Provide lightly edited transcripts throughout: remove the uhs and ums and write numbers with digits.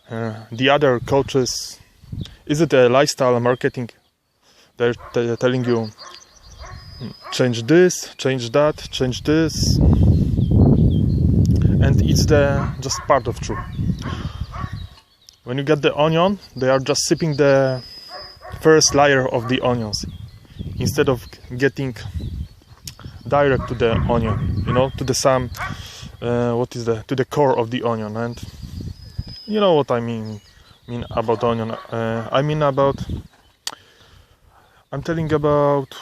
the other coaches, is it a lifestyle marketing? They're telling you change this, change that, change this, and it's just part of truth. When you get the onion, they are just sipping the first layer of the onions instead of getting direct to the onion, you know, to the to the core of the onion. And you know what I mean about onion. I'm telling about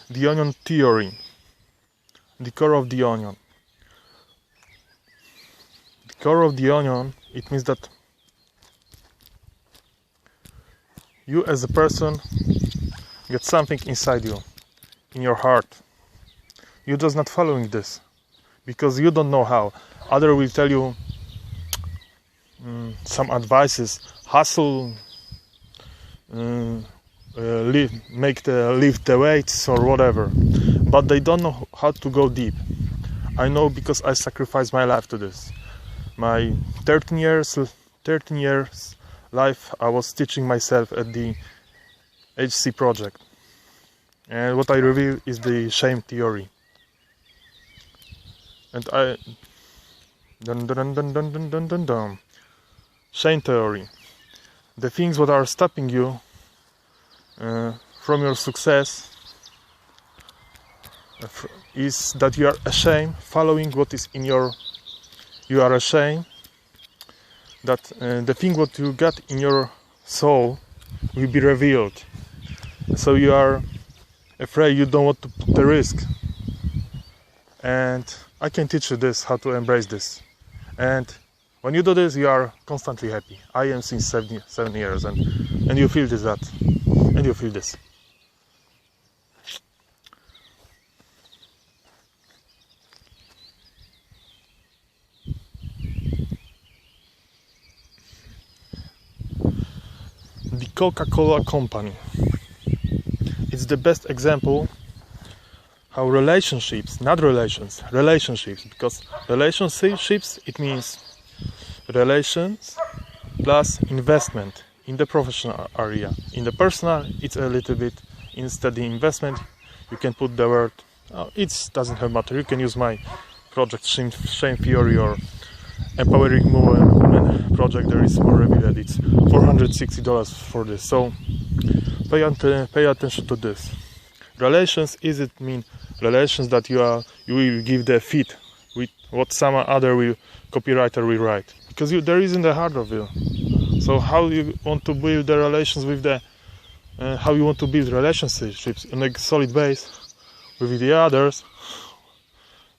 the onion theory, the core of the onion. The core of the onion, it means that you as a person get something inside you, in your heart. You're just not following this because you don't know how. Other will tell you some advices, hustle, lift the weights or whatever, but they don't know how to go deep. I know because I sacrificed my life to this. My 13 years life, I was teaching myself at the HC project, and what I review is the shame theory. And shame theory. The things that are stopping you from your success is that you are ashamed following what is in your. You are ashamed that the thing what you got in your soul will be revealed. So you are afraid, you don't want to put the risk. And I can teach you this, how to embrace this. And when you do this, you are constantly happy. I am since 7 years, and you feel this, and you feel this. The Coca-Cola company. It's the best example how relationships, not relations, relationships, because relationships, it means relations plus investment in the professional area. In the personal, it's a little bit, instead the investment, you can put the word, it doesn't have matter, you can use my project shameTHEORY or Empowering Women project. There is more revealed. It's $460 for this. So pay attention to this. Relations, is it mean relations that you will give the fit with what some other copywriter will write, because there isn't the heart of you. So how you want to build the relations with how you want to build relationships on a solid base with the others?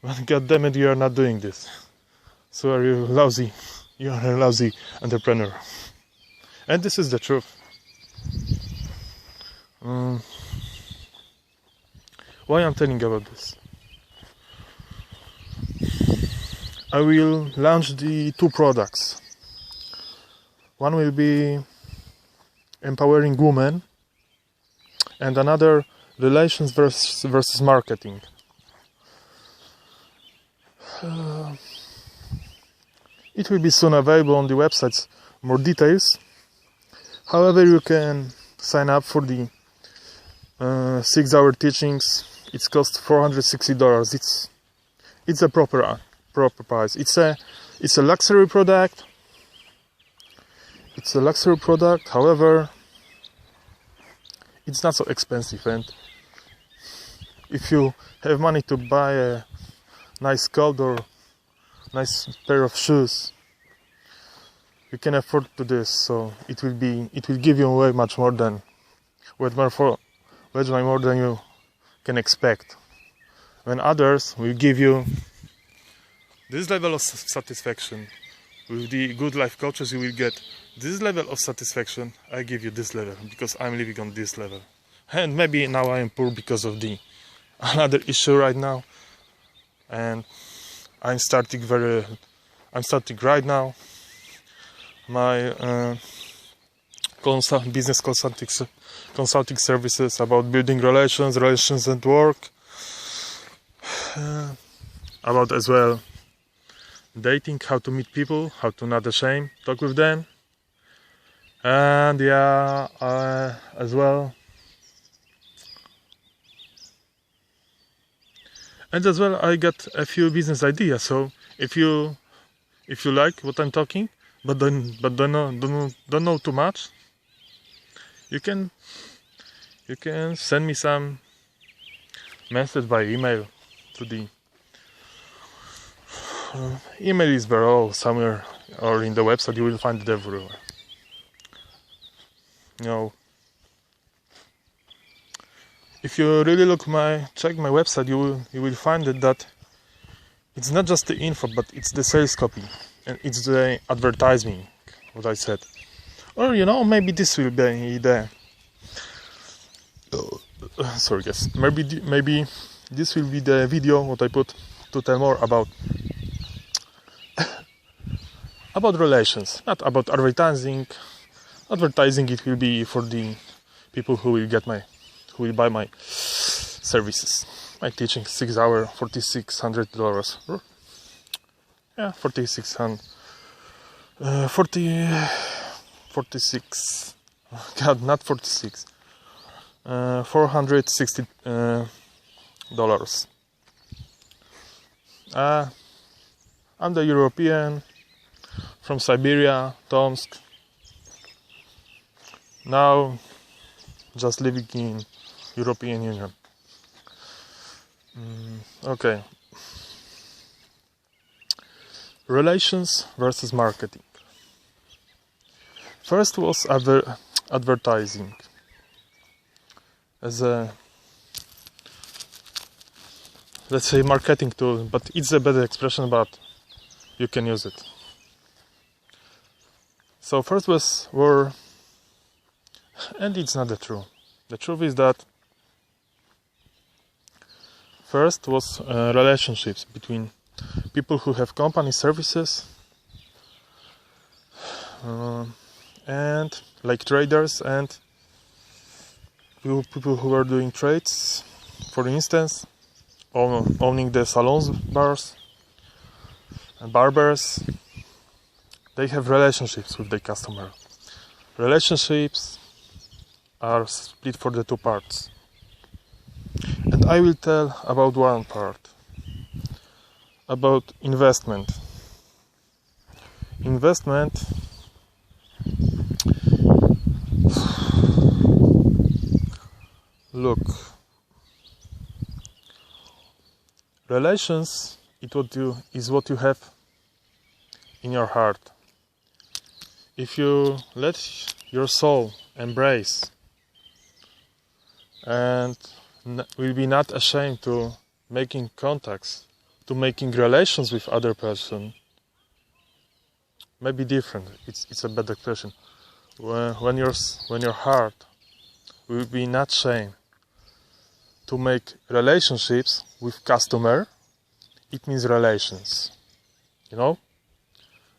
But God damn it, you are not doing this. So are you lousy? You are a lousy entrepreneur. And this is the truth. Why I'm telling about this? I will launch the 2 products. One will be empowering women, and another relations versus marketing. It will be soon available on the websites, more details. However, you can sign up for the 6-hour teachings. It's cost $460. It's a proper price. It's a luxury product. It's a luxury product. However, it's not so expensive. And if you have money to buy a nice coat or nice pair of shoes, you can afford to this. So it will give you way much more than you can expect. When others will give you this level of satisfaction, with the good life coaches you will get this level of satisfaction. I give you this level because I'm living on this level, and maybe now I am poor because of the another issue right now, and I'm starting right now my business consulting services about building relations and work, about as well dating, how to meet people, how to not ashamed, talk with them. And yeah, as well. And as well, I got a few business ideas. So if you like what I'm talking, but don't know too much, you can send me some message by email to the email is below somewhere, or in the website. You will find it everywhere. You know, if you really check my website, you will find that it's not just the info, but it's the sales copy and it's the advertising, what I said. Or maybe this will be the sorry guys, maybe this will be the video what I put to tell more about relations, not about advertising. Advertising, it will be for the people who will buy my services. My teaching 6 hours, $4,600. Yeah, 4,600. 46. God, not 46. $460. I'm the European from Siberia, Tomsk. Now, just living in European Union. Okay. Relations versus marketing. First was advertising. As a, let's say, marketing tool, but it's a better expression, but you can use it. So first were, and it's not the truth. The truth is that first was relationships between people who have company services and like traders and people who are doing trades, for instance, owning the salons, bars and barbers. They have relationships with their customer. Relationships are split for the two parts, and I will tell about one part, about investment. Look, relations is what you have in your heart. If you let your soul embrace and will be not ashamed to making contacts, to making relations with other person, maybe different. It's a better question. When your heart will be not ashamed to make relationships with customer, it means relations.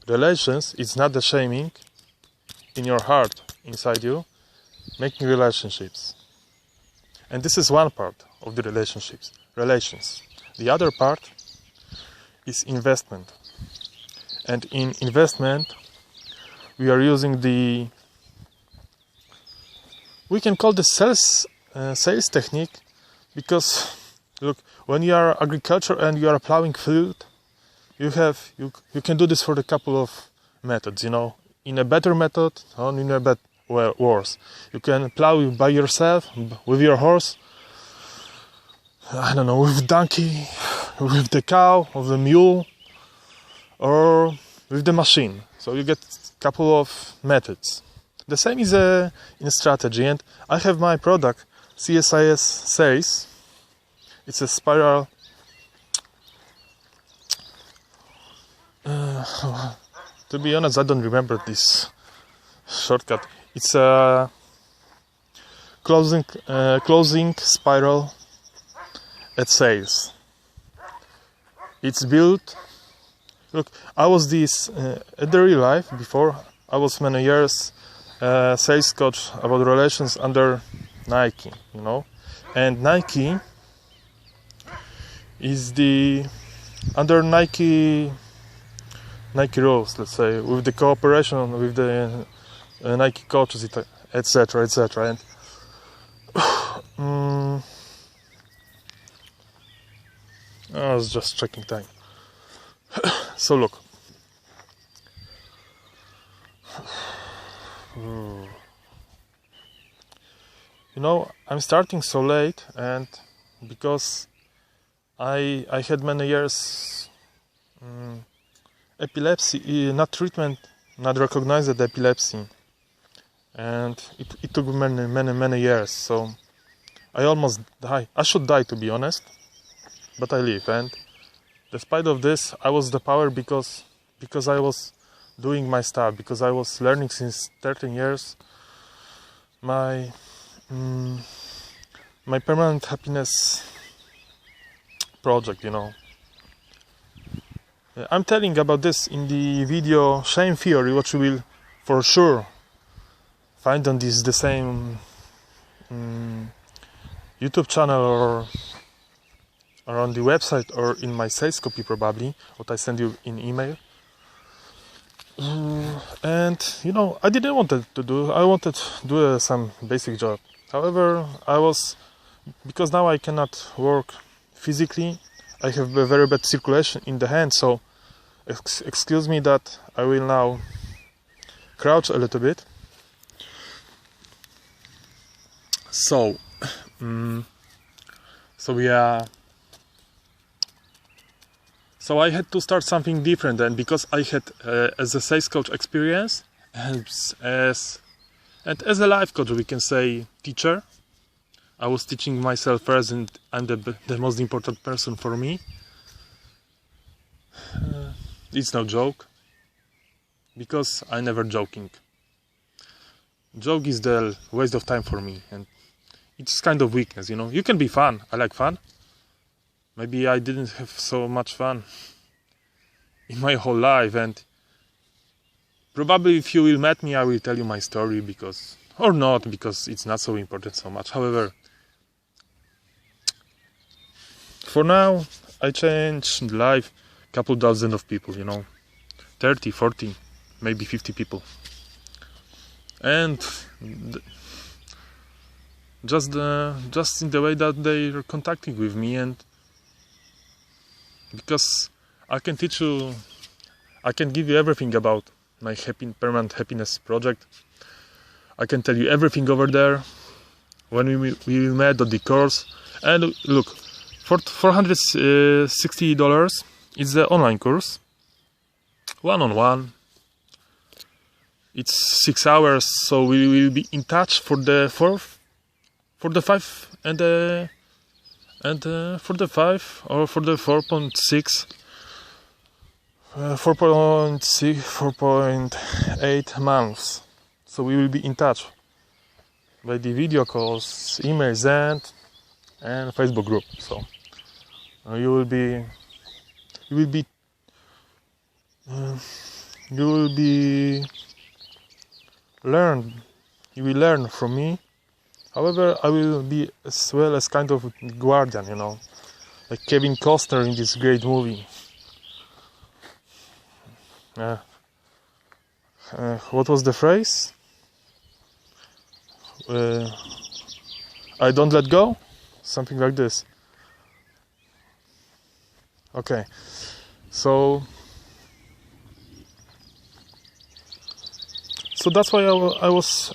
Relations is not the shaming in your heart, inside you, making relationships. And this is one part of the relations. The other part is investment. And in investment, we are using we can call the sales technique, because look, when you are agriculture and you are plowing field, you can do this for a couple of methods, in a better method or in a worse. You can plow by yourself with your horse, I don't know, with donkey, with the cow, or the mule, or with the machine. So you get a couple of methods. The same is in strategy, and I have my product CSIS says it's a spiral. To be honest, I don't remember this shortcut. It's a closing spiral at sales. It's built. Look, I was this at the real life before. I was many years sales coach about relations under Nike, and Nike is under Nike Nike rules, let's say, with the cooperation with the Nike coaches, etc., etc. And I was just checking time. So look. You know, I'm starting so late, and because I had many years epilepsy, not treatment, not recognized epilepsy, and it took many years. So I almost die. I should die, to be honest, but I live. And despite of this, I was the power because I was doing my stuff, because I was learning since 13 years. My permanent happiness project, you know. I'm telling about this in the video Shame Theory, which you will for sure find on the same YouTube channel or on the website or in my sales copy, probably, what I send you in email. And you know, I didn't want to do. I wanted to do some basic job. However, because now I cannot work physically. I have a very bad circulation in the hand, so excuse me that I will now crouch a little bit. So yeah. So I had to start something different, and because I had as a sales coach experience and as a life coach, we can say teacher. I was teaching myself first, and I'm the most important person for me. It's no joke, because I never joking. Joke is the waste of time for me, and it's kind of weakness, you know. You can be fun. I like fun. Maybe I didn't have so much fun in my whole life, and probably if you will meet me, I will tell you my story, because it's not so important so much. However, for now, I changed life couple dozen of people, you know, 30, 40, maybe 50 people, and just in the way that they are contacting with me, and because I can teach you, I can give you everything about my permanent happiness project. I can tell you everything over there when we met on the course. And look, for $460, it's the online course, one-on-one. It's 6 hours, so we will be in touch for the 5 and for the 5 or for the 4.6, 4.8 months. So we will be in touch by the video calls, emails, and Facebook group. So you will learn from me. However, I will be as well as kind of guardian, you know, like Kevin Costner in this great movie. What was the phrase? I don't let go? Something like this. Okay, so that's why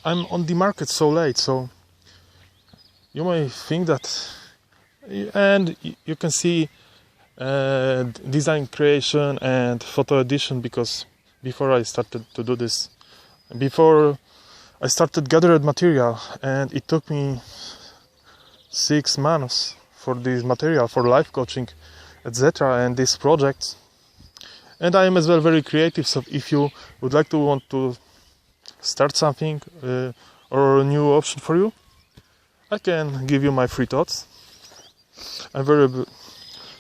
I'm on the market so late. So you may think that, and you can see design creation and photo edition, because before I started to do this, before I started gathering material, and it took me 6 months for this material, for life coaching, etc., and this project. And I am as well very creative, so if you would like to want to start something or a new option for you, I can give you my free thoughts. I'm very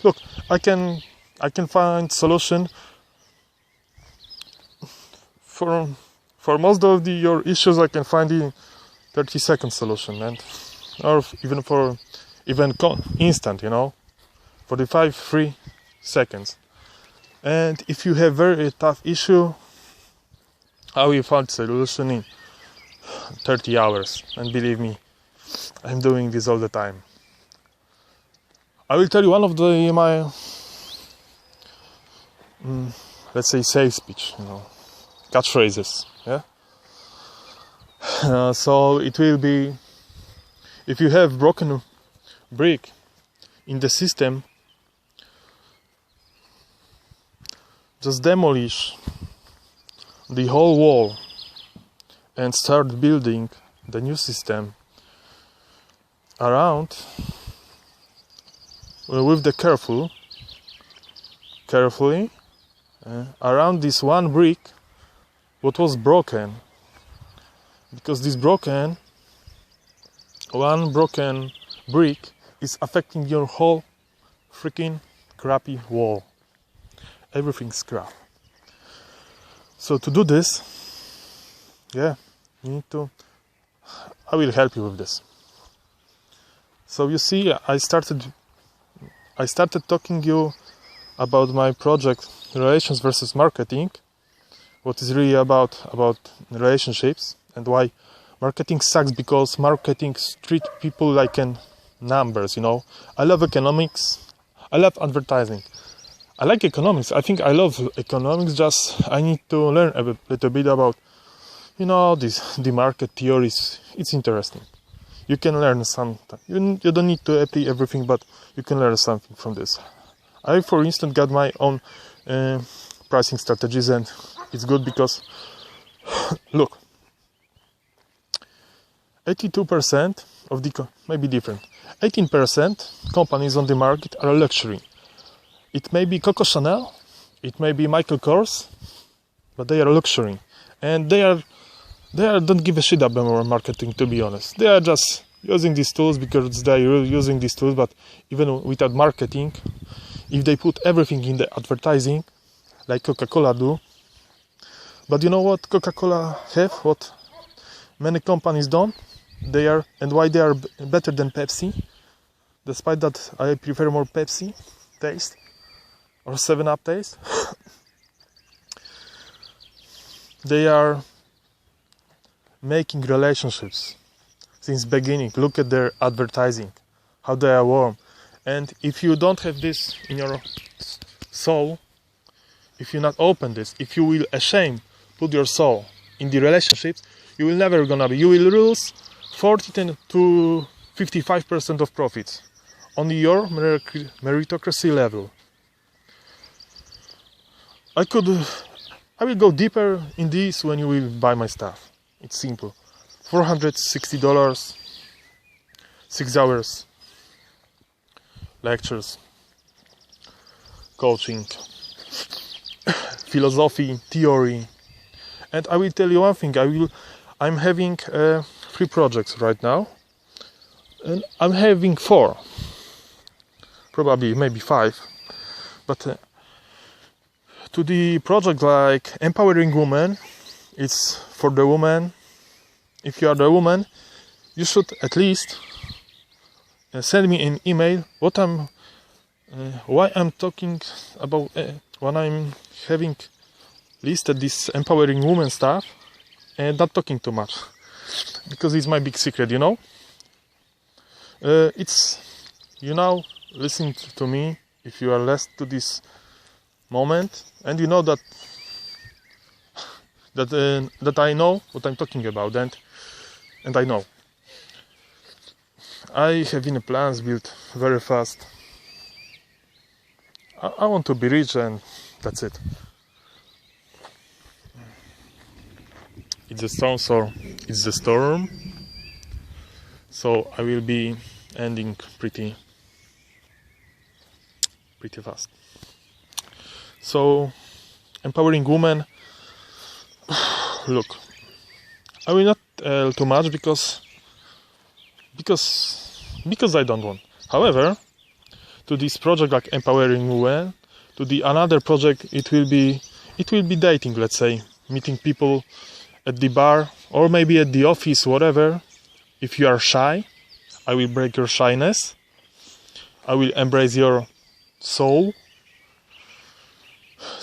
look. I can find solution for most of your issues. I can find in 30-second solution, and or even instant, you know, 45 free seconds. And if you have very tough issue, I will find solution in 30 hours. And believe me, I'm doing this all the time. I will tell you one of my let's say sales speech, catchphrases. Yeah. So it will be, if you have broken brick in the system, just demolish the whole wall and start building the new system around with the carefully around this one brick what was broken, because this one broken brick is affecting your whole freaking crappy wall. Everything's crap. So to do this, you need to, I will help you with this. So you see, I started talking you about my project relations versus marketing, what is really about relationships, and why marketing sucks, because marketing treat people like numbers. I love economics, I love advertising, I like economics, I think I love economics, just I need to learn a little bit about the market theories. It's interesting. You can learn something. You don't need to apply everything, but you can learn something from this. I, for instance, got my own pricing strategies, and it's good because, look, 82% of the, maybe different, 18% companies on the market are luxury. It may be Coco Chanel, it may be Michael Kors, but they are luxury, and they don't give a shit about marketing, to be honest. They are just using these tools because they are using these tools, but even without marketing, if they put everything in the advertising, like Coca-Cola do, but you know what Coca-Cola have, what many companies don't, and why they are better than Pepsi, despite that I prefer more Pepsi taste, or 7-Up taste. They are making relationships since beginning. Look at their advertising, how they are warm. And if you don't have this in your soul, if you not open this, if you will put your soul in the relationships, you will never gonna be. You will lose 40 to 55% of profits on your meritocracy level. I will go deeper in this when you will buy my stuff. It's simple. $460, 6 hours, lectures, coaching, philosophy, theory. And I will tell you one thing, I'm having 3 projects right now, and I'm having 4, probably maybe 5, but to the project like empowering women, it's for the woman. If you are the woman, you should at least send me an email why I'm talking about when I'm having listed this empowering women stuff and not talking too much, because it's my big secret, it's listen to me if you are less to this moment, and you know that I know what I'm talking about, and I know I have in plans built very fast. I want to be rich, and that's it. It's a storm, so I will be ending pretty fast. So, empowering women. Look, I will not tell too much because I don't want. However, to this project like empowering women, to the another project, it will be dating. Let's say meeting people at the bar or maybe at the office, whatever. If you are shy, I will break your shyness. I will embrace your soul.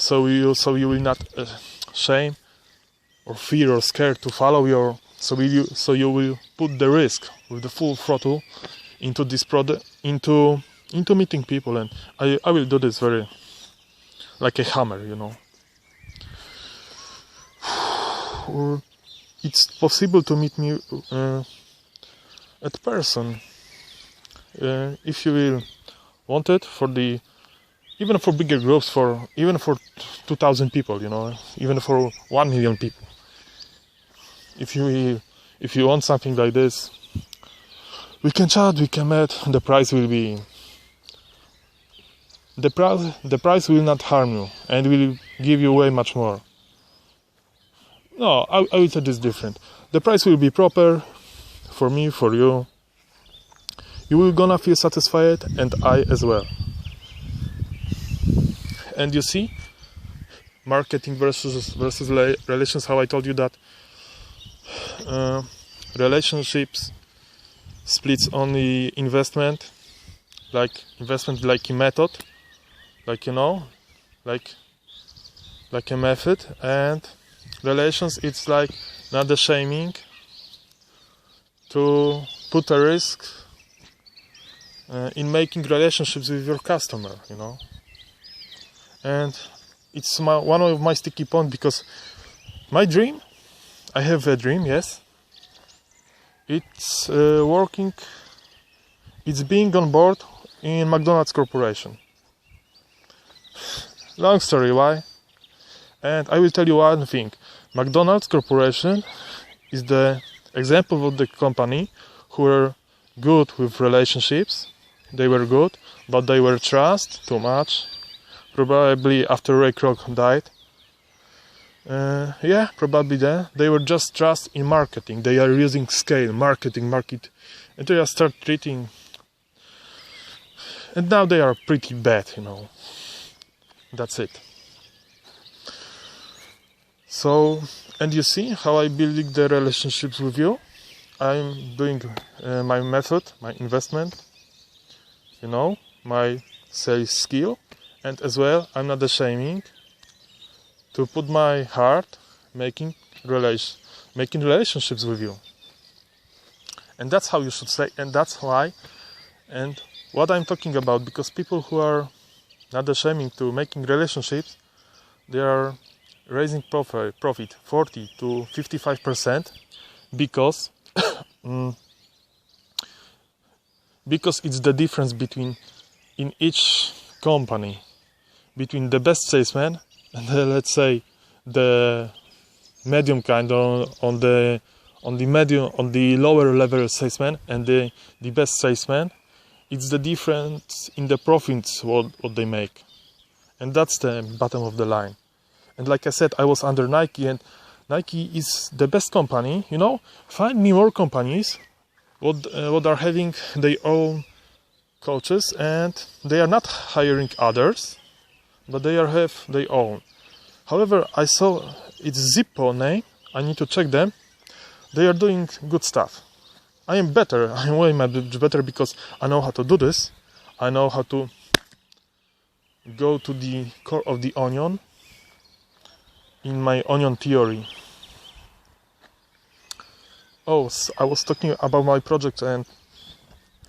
so you will not shame or fear or scared to follow your, so you will put the risk with the full throttle into this product, into meeting people. And I will do this very like a hammer, you know. Or it's possible to meet me at person if you will want it, for the, even for bigger groups, for even for 2,000 people, you know, even for 1 million people. If you want something like this, we can chat, we can meet. The price will be, the price will not harm you and will give you way much more. No, I will say this different. The price will be proper for me, for you. You will gonna feel satisfied, and I as well. And you see, marketing versus relations. How I told you that relationships splits only investment, like a method, like, you know, like a method, and relations, it's like not the shaming to put a risk in making relationships with your customer, you know. And it's one of my sticky points, because my dream, I have a dream, yes, it's working, it's being on board in McDonald's Corporation. Long story why, and I will tell you one thing. McDonald's Corporation is the example of the company who were good with relationships. They were good, but they were trust too much. Probably after Ray Kroc died. Yeah, probably that. They were just trust in marketing. They are using scale, market, and they are start treating. And now they are pretty bad, you know. That's it. So, and you see how I build the relationships with you. I'm doing my method, my investment, you know, my sales skill, and as well, I'm not ashamed to put my heart making relationships with you. And that's how you should say, and that's why, and what I'm talking about, because people who are not ashamed to making relationships, they are raising profit 40 to 55%, because because it's the difference between, in each company, between the best salesman and let's say the medium kind on the lower level salesman and the best salesman. It's the difference in the profits what they make, and that's the bottom of the line. And like I said, I was under Nike, and Nike is the best company, you know. Find me more companies what are having their own coaches, and they are not hiring others, but they have their own. However, I saw it's Zippo name. I need to check them. They are doing good stuff. I am better. I am way much better, because I know how to do this. I know how to go to the core of the onion in my onion theory. Oh, so I was talking about my project, and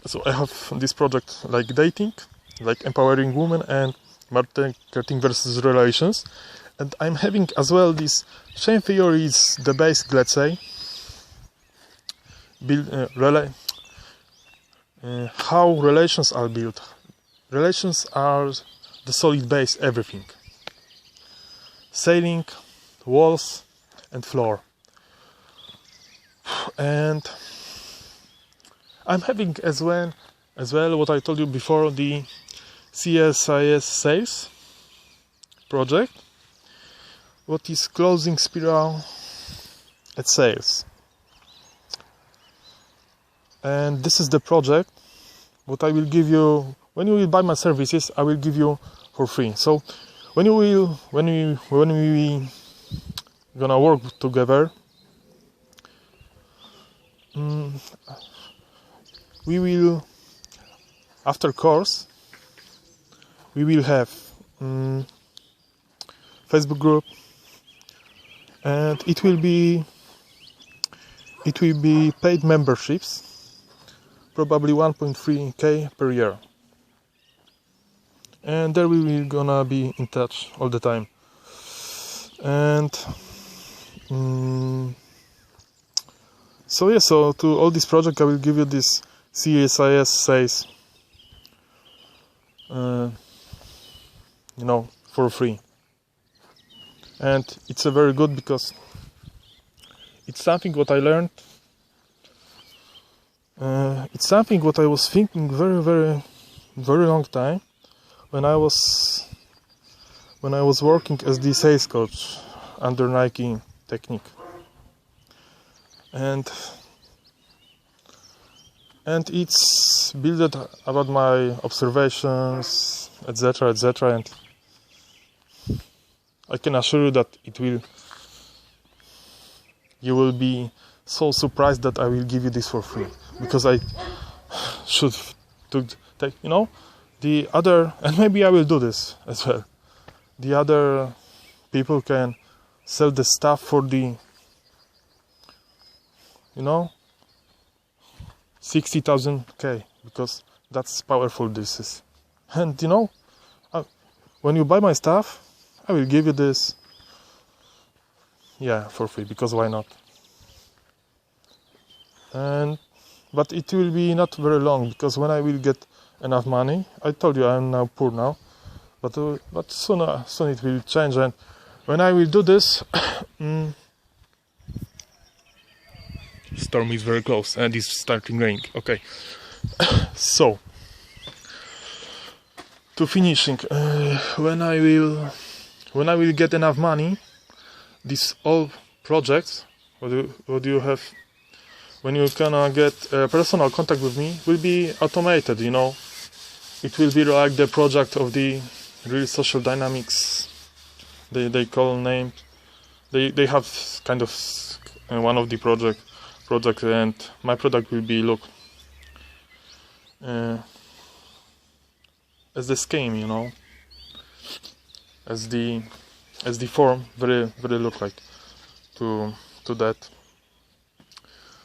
so I have this project like dating, like empowering women, and marketing versus relations. And I'm having as well this shame theory is the basic, let's say, how relations are built. Relations are the solid base, everything. Ceiling, walls, and floor. And I'm having as well what I told you before, the CSIS sales project, what is closing spiral at sales. And this is the project what I will give you when you will buy my services. I will give you for free. So when we gonna work together, we will, after course, we will have Facebook group, and it will be paid memberships, probably 1.3k per year, and there we will gonna be in touch all the time. And so to all this project I will give you this CSIS says for free, and it's a very good, because it's something what I learned. It's something what I was thinking very long time when I was working as the sales coach under Nike technique, and it's built about my observations, etc., and I can assure you that you will be so surprised that I will give you this for free, because I should take the other, and maybe I will do this as well. The other people can sell the stuff for the 60,000k, because that's powerful this is. And when you buy my stuff, I will give you this, for free, because why not? But it will be not very long, because when I will get enough money, I told you I am now poor now, but soon it will change. And when I will do this, storm is very close and it's starting raining. Okay, so to finishing, when I will get enough money, these all projects what you have, when you can get personal contact with me, will be automated. It will be like the project of the real social dynamics. They call name. They have kind of one of the project, and my product will be look as the scheme, as the form, very look like to that.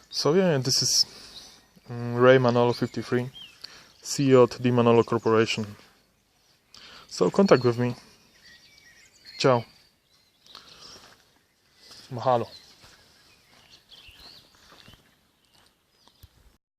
So this is THEmanolo 53, CEO at THEmanolo Corporation. So contact with me. Ciao. Mahalo.